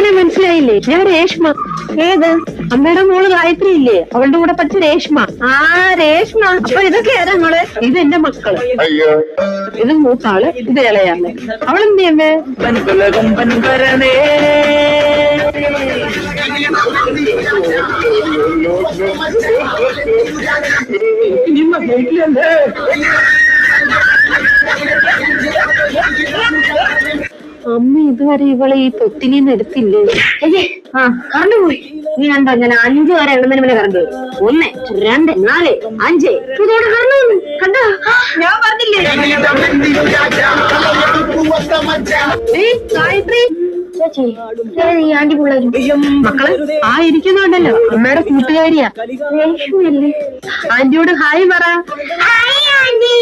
എന്നെ മനസ്സിലായില്ലേ? ഞാൻ രേഷ്മ. ഏത്? അമ്മയുടെ മോള് ഗായത്രി ഇല്ലേ, അവളുടെ കൂടെ പഠിച്ച രേഷ്മ. ആ രേഷ്മ. അപ്പൊ ഇതൊക്കെ ഏതാ മോള്? ഇത് എന്റെ മക്കള്. ഇത് മൂത്താള്, ഇത് ഇളയാള്. അവളെന്ത് ചെയ്യമ്മേ? അമ്മ ഇതുവരെ ഇവളെ ഈ തൊട്ടിലിന്ന് എടുത്തില്ലേ? ആ കറണ്ട് പോയി. നീ കണ്ടോ, ഞാൻ 5 വരെ എണ്ണുന്നതിന് മുന്നേ കറണ്ട് പോയി. 1 2 4 5 ഇതോടെ കറണ്ട് വന്നു. കണ്ടോ, ഞാൻ പറഞ്ഞില്ലേ? ഗായത്രി ഈ ആന്റി പിള്ളേരും മക്കളെ ആ ഇരിക്കുന്നുണ്ടല്ലോ, അമ്മയുടെ കൂട്ടുകാരിയാ. ആന്റിയോട് ഹായ് പറ. Hi aunty.